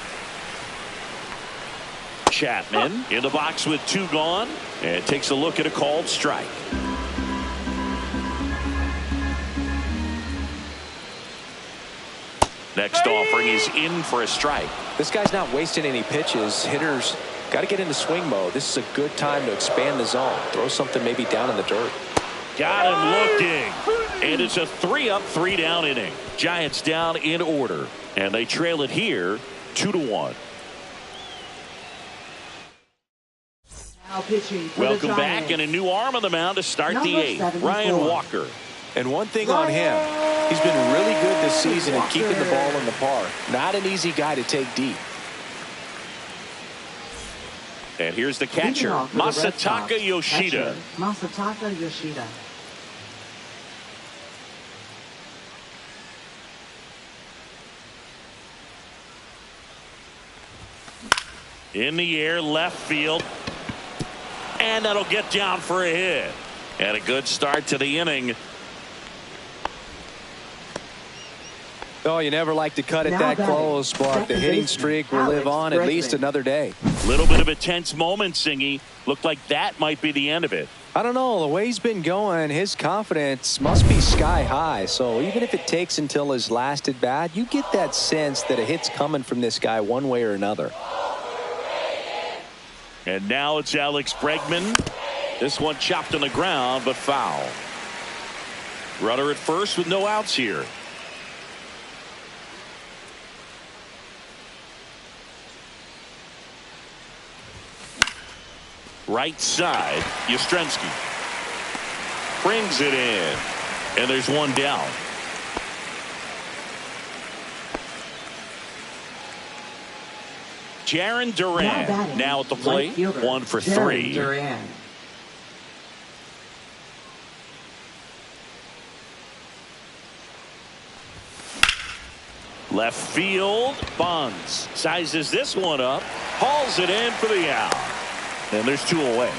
[SPEAKER 1] Chapman in the box with 2 gone, and takes a look at a called strike. Next offering is in for a strike.
[SPEAKER 2] This guy's not wasting any pitches. Hitters got to get into swing mode. This is a good time to expand the zone. Throw something maybe down in the dirt.
[SPEAKER 1] Got him looking. And it's a 3-up, 3-down inning. Giants down in order. And they trail it here 2-1.
[SPEAKER 3] Now pitching for
[SPEAKER 1] Welcome
[SPEAKER 3] the
[SPEAKER 1] back,
[SPEAKER 3] Giants.
[SPEAKER 1] and a new arm on the mound to start the 8th. Ryan Walker.
[SPEAKER 2] And one thing on him, he's been really good this season at keeping the ball in the park. Not an easy guy to take deep.
[SPEAKER 1] And here's the catcher, Masataka Yoshida.
[SPEAKER 3] Masataka Yoshida.
[SPEAKER 1] In the air, left field. And that'll get down for a hit. And a good start to the inning.
[SPEAKER 2] Oh, you never like to cut it that close, but the hitting streak will live on at least another day.
[SPEAKER 1] Little bit of a tense moment, Singy. Looked like that might be the end of it.
[SPEAKER 2] I don't know. The way he's been going, his confidence must be sky high. So even if it takes until his last at bat, you get that sense that a hit's coming from this guy one way or another.
[SPEAKER 1] And now it's Alex Bregman. This one chopped on the ground, but foul. Runner at first with no outs here. Right side, Yastrzemski brings it in, and there's one down. Jarren Duran now at the plate, 1 for 3.
[SPEAKER 3] Duran.
[SPEAKER 1] Left field, Bonds sizes this one up, hauls it in for the out, and there's 2 away.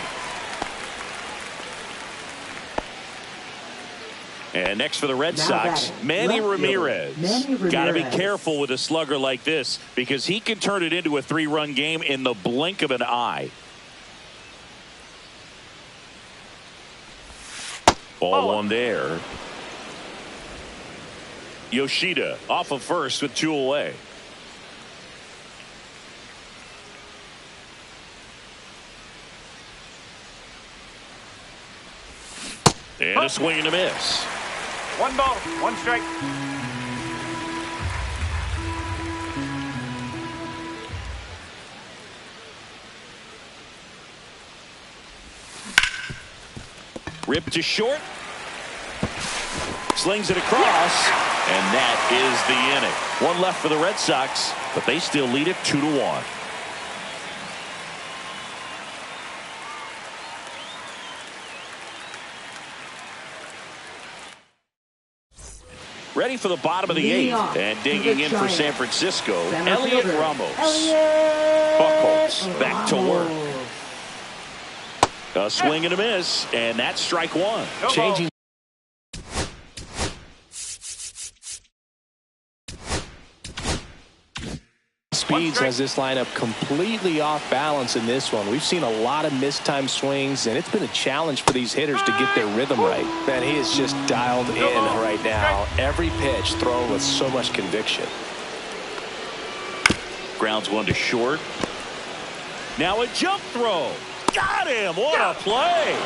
[SPEAKER 1] And next for the Red Sox, Manny Ramirez. Got to be careful with a slugger like this because he can turn it into a 3-run game in the blink of an eye. Ball 1 there. Yoshida off of first with 2 away. And a swing and a miss.
[SPEAKER 4] 1 ball, 1 strike.
[SPEAKER 1] Ripped to short. Slings it across. And that is the inning. 1 left for the Red Sox, but they still lead it 2-1. Ready for the bottom of the 8th, and digging in for San Francisco, Elliot Ramos. Buchholz back to work. A swing and a miss, and that's strike 1.
[SPEAKER 5] Changing speeds has this lineup completely off balance in this one. We've seen a lot of mistimed swings, and it's been a challenge for these hitters to get their rhythm right.
[SPEAKER 2] Man, he is just dialed in right now. Every pitch thrown with so much conviction.
[SPEAKER 1] Grounds 1 to short. Now a jump throw. Got him. What a play.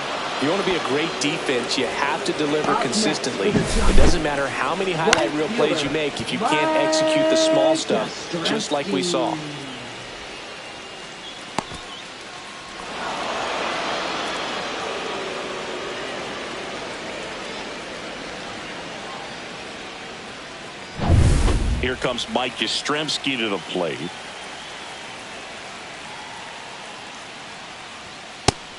[SPEAKER 2] You want to be a great defense, you have to deliver consistently. It doesn't matter how many highlight reel plays you make if you can't execute the small stuff, just like we saw.
[SPEAKER 1] Here comes Mike Yastrzemski to the plate.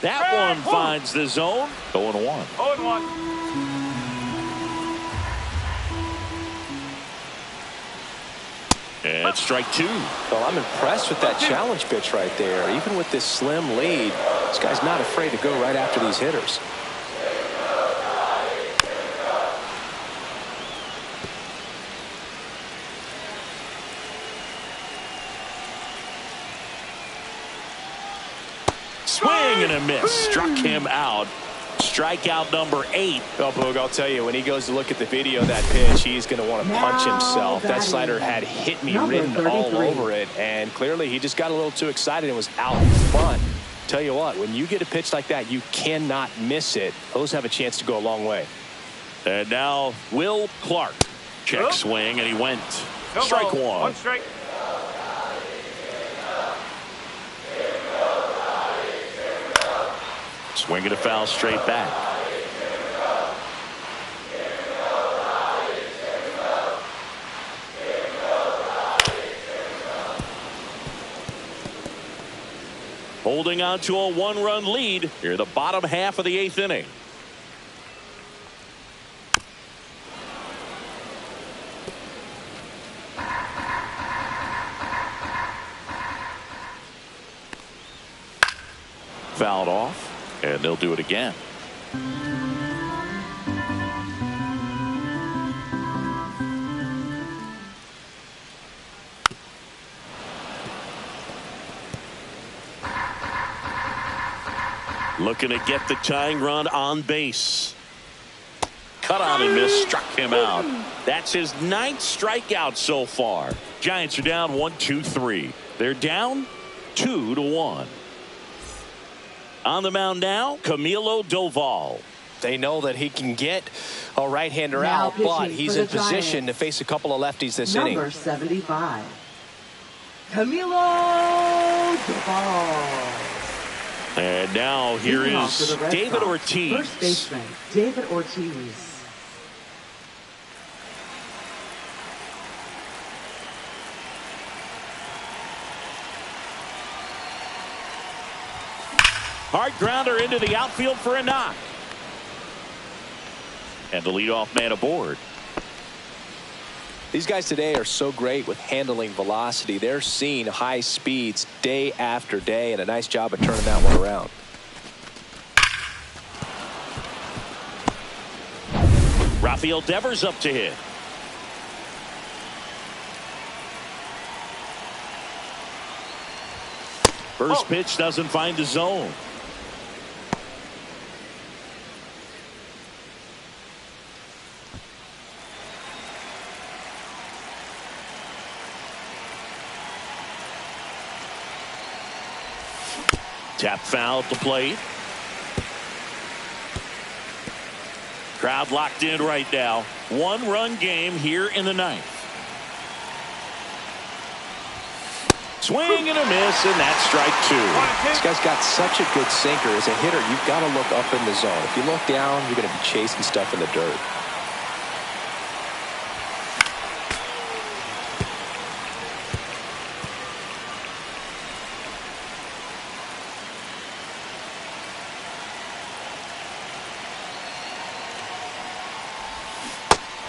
[SPEAKER 1] That one finds the zone. 0-1.
[SPEAKER 4] 0-1.
[SPEAKER 1] And strike 2.
[SPEAKER 2] Well, I'm impressed with that challenge pitch right there. Even with this slim lead, this guy's not afraid to go right after these hitters.
[SPEAKER 1] Swing and a miss. Struck him out. Strikeout number 8.
[SPEAKER 2] Well, Boog, I'll tell you, when he goes to look at the video of that pitch, he's going to want to punch himself. That slider had hit me written all over it, and clearly he just got a little too excited and was out in front. Tell you what, when you get a pitch like that, you cannot miss it. Those have a chance to go a long way.
[SPEAKER 1] And now Will Clark. Check swing, and he went. Strike 1.
[SPEAKER 4] 1 strike.
[SPEAKER 1] Swing and a foul straight back. Holding on to a 1-run lead here, the bottom half of the 8th inning. Fouled off. And they'll do it again. Looking to get the tying run on base. Cut on and miss, struck him out. That's his 9th strikeout so far. Giants are down 1-2-3. They're down 2-1. On the mound now, Camilo Doval.
[SPEAKER 2] They know that he can get a right-hander out, but he's in position to face a couple of lefties this inning.
[SPEAKER 3] Number 75. Camilo Doval.
[SPEAKER 1] And now here
[SPEAKER 3] Leading off
[SPEAKER 1] is
[SPEAKER 3] for the Red
[SPEAKER 1] David
[SPEAKER 3] Sox,
[SPEAKER 1] Ortiz.
[SPEAKER 3] First baseman, David Ortiz.
[SPEAKER 1] Hard grounder into the outfield for a knock. And the leadoff man aboard.
[SPEAKER 2] These guys today are so great with handling velocity. They're seeing high speeds day after day, and a nice job of turning that one around.
[SPEAKER 1] Rafael Devers up to hit. First pitch doesn't find the zone. Tap foul at the plate. Crowd locked in right now. One-run game here in the ninth. Swing and a miss, and that's strike two.
[SPEAKER 2] This guy's got such a good sinker. As a hitter, you've got to look up in the zone. If you look down, you're going to be chasing stuff in the dirt.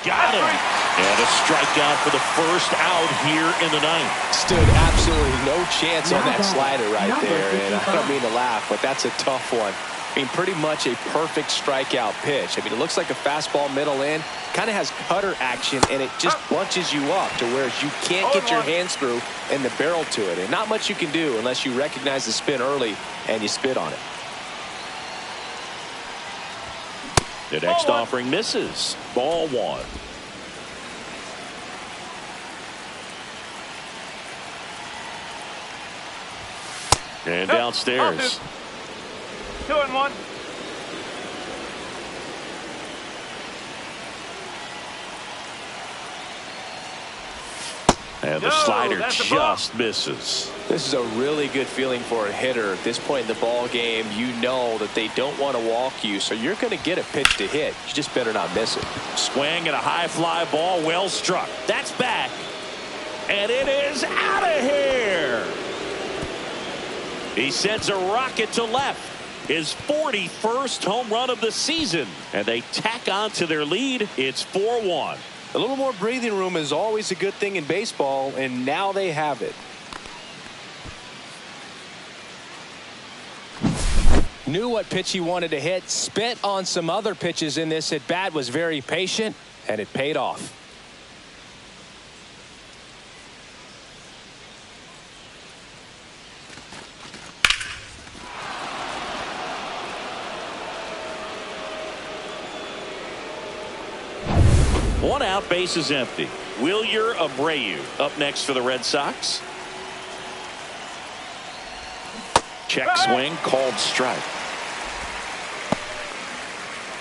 [SPEAKER 1] Got him. And a strikeout for the first out here in the ninth.
[SPEAKER 2] Stood absolutely no chance on that slider right there. And I don't mean to laugh, but that's a tough one. I mean, pretty much a perfect strikeout pitch. I mean, it looks like a fastball middle in. Kind of has cutter action, and it just bunches you up to where you can't get your hands through and the barrel to it. And not much you can do unless you recognize the spin early and you spit on it.
[SPEAKER 1] The next offering misses. Ball one. And downstairs.
[SPEAKER 4] 2-1.
[SPEAKER 1] And the slider just misses.
[SPEAKER 2] This is a really good feeling for a hitter. At this point in the ball game, you know that they don't want to walk you, so you're going to get a pitch to hit. You just better not miss it.
[SPEAKER 1] Swing and a high fly ball, well struck. That's back. And it is out of here. He sends a rocket to left. His 41st home run of the season. And they tack on to their lead. It's 4-1.
[SPEAKER 2] A little more breathing room is always a good thing in baseball, and now they have it. Knew what pitch he wanted to hit, spit on some other pitches in this at bat, was very patient, and it paid off.
[SPEAKER 1] One out, base is empty. Wilyer Abreu up next for the Red Sox. Check swing, called strike.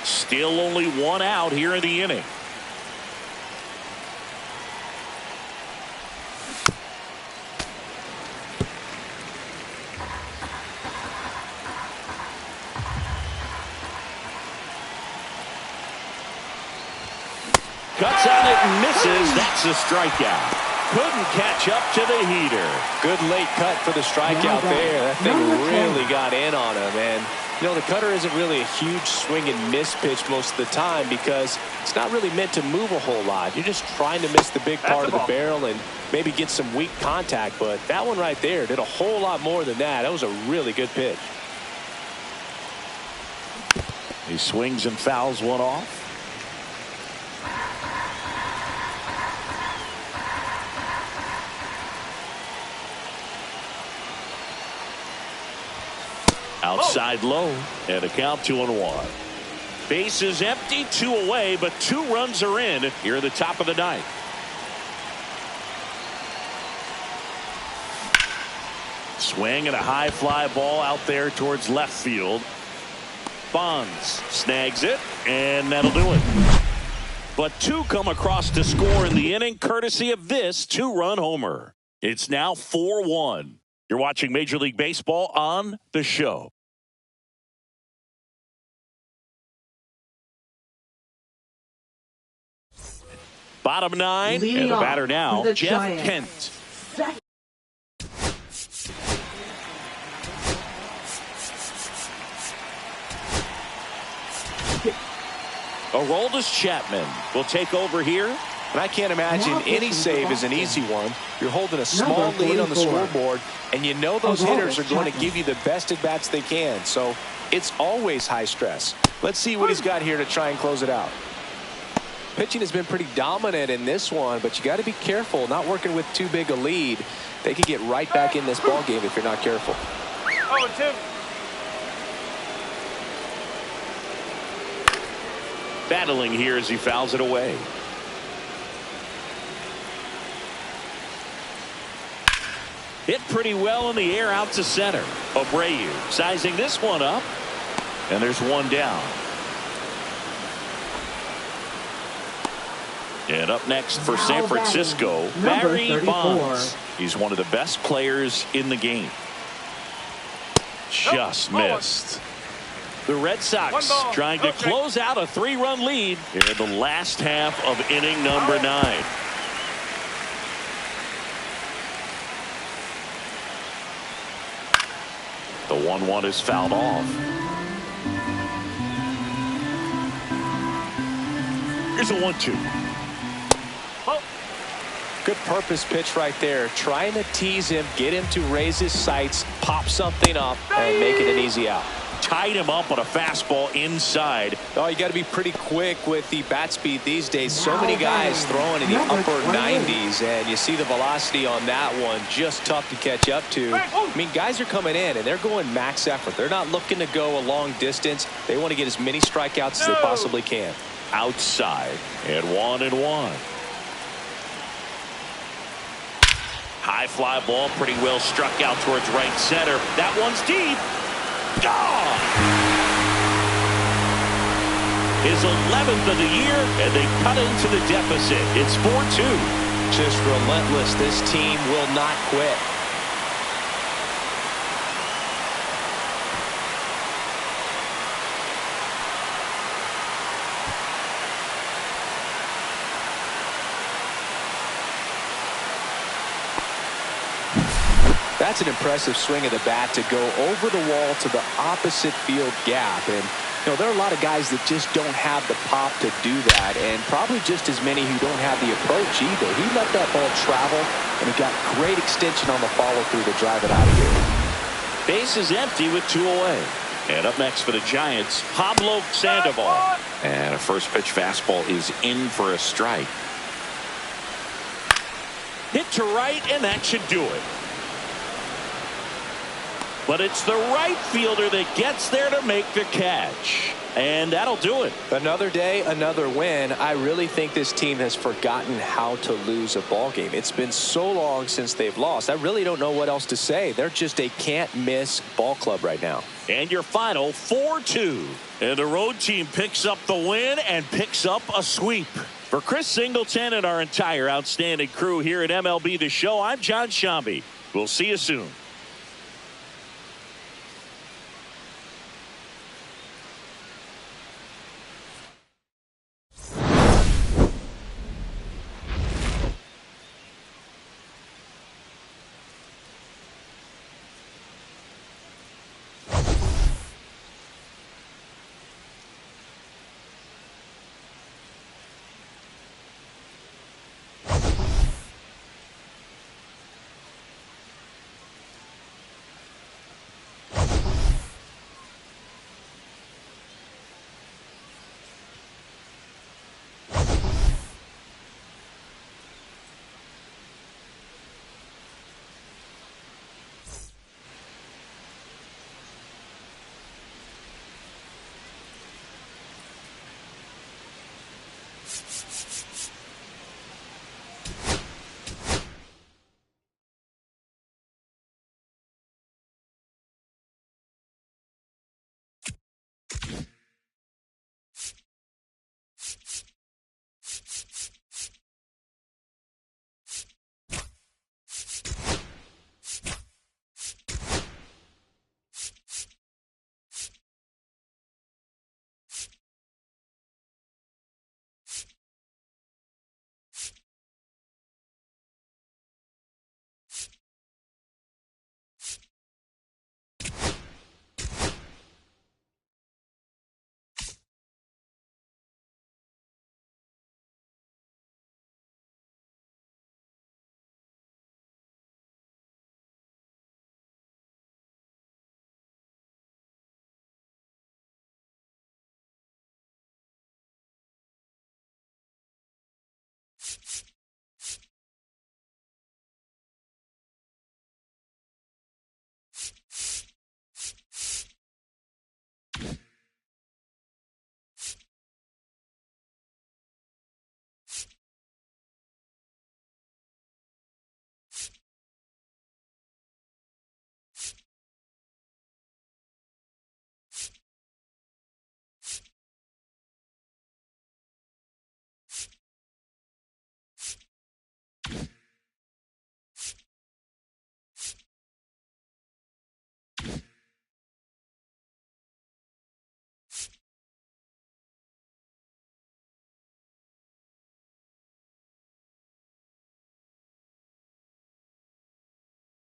[SPEAKER 1] Still only one out here in the inning. Cuts on it and misses. That's a strikeout. Couldn't catch up to the heater.
[SPEAKER 2] Good late cut for the strikeout there. That thing really got in on him. And, you know, the cutter isn't really a huge swing and miss pitch most of the time because it's not really meant to move a whole lot. You're just trying to miss the big part of the barrel and maybe get some weak contact. But that one right there did a whole lot more than that. That was a really good pitch.
[SPEAKER 1] He swings and fouls one off. Outside low, and a count 2-1. Base is empty, 2 away, but 2 runs are in here at the top of the ninth. Swing and a high fly ball out there towards left field. Bonds snags it, and that'll do it. But 2 come across to score in the inning, courtesy of this 2-run homer. It's now 4-1. You're watching Major League Baseball on The Show. Bottom 9,
[SPEAKER 3] Leading
[SPEAKER 1] and the
[SPEAKER 3] off
[SPEAKER 1] batter now,
[SPEAKER 3] for the
[SPEAKER 1] Jeff
[SPEAKER 3] Giants.
[SPEAKER 1] Kent.
[SPEAKER 3] Second.
[SPEAKER 1] Aroldis Chapman will take over here.
[SPEAKER 2] And I can't imagine
[SPEAKER 3] Now
[SPEAKER 2] any
[SPEAKER 3] pitching
[SPEAKER 2] save
[SPEAKER 3] for
[SPEAKER 2] is an
[SPEAKER 3] Boston.
[SPEAKER 2] easy one. You're holding a small
[SPEAKER 3] Number
[SPEAKER 2] lead on the
[SPEAKER 3] 44.
[SPEAKER 2] scoreboard, and you know those
[SPEAKER 3] Aroldis
[SPEAKER 2] hitters are going to
[SPEAKER 3] Chapman.
[SPEAKER 2] give you the best at bats they can. So it's always high stress. Let's see what he's got here to try and close it out. Pitching has been pretty dominant in this one, but you got to be careful not working with too big a lead. They could get right back in this ball game if you're not careful.
[SPEAKER 4] 0-2.
[SPEAKER 1] Battling here as he fouls it away. Hit pretty well in the air out to center. Abreu sizing this one up. And there's one down. And up next for
[SPEAKER 3] Now
[SPEAKER 1] San Francisco,
[SPEAKER 3] batting, number
[SPEAKER 1] Barry
[SPEAKER 3] 34.
[SPEAKER 1] Bonds. He's one of the best players in the game. Just missed. The Red Sox trying to close out a 3-run lead in the last half of inning number 9. The 1-1 is fouled off. Here's a 1-2.
[SPEAKER 2] Good purpose pitch right there. Trying to tease him, get him to raise his sights, pop something up, and make it an easy out.
[SPEAKER 1] Tied him up on a fastball inside.
[SPEAKER 2] Oh, you got to be pretty quick with the bat speed these days. So many guys throwing in the upper 90s, and you see the velocity on that one. Just tough to catch up to. I mean, guys are coming in, and they're going max effort. They're not looking to go a long distance. They want to get as many strikeouts as they possibly can.
[SPEAKER 1] Outside, and 1-1. High fly ball, pretty well struck out towards right center. That one's deep. Gone. His 11th of the year, and they cut into the deficit. It's 4-2.
[SPEAKER 2] Just relentless. This team will not quit. That's an impressive swing of the bat to go over the wall to the opposite field gap. And, you know, there are a lot of guys that just don't have the pop to do that, and probably just as many who don't have the approach either. He let that ball travel, and he got great extension on the follow-through to drive it out of here.
[SPEAKER 1] Base is empty with 2 away. And up next for the Giants, Pablo Sandoval. And a first pitch fastball is in for a strike. Hit to right, and that should do it. But it's the right fielder that gets there to make the catch. And that'll do it.
[SPEAKER 2] Another day, another win. I really think this team has forgotten how to lose a ball game. It's been so long since they've lost. I really don't know what else to say. They're just a can't-miss ball club right now.
[SPEAKER 1] And your final 4-2. And the road team picks up the win and picks up a sweep. For Chris Singleton and our entire outstanding crew here at MLB The Show, I'm John Shambi. We'll see you soon.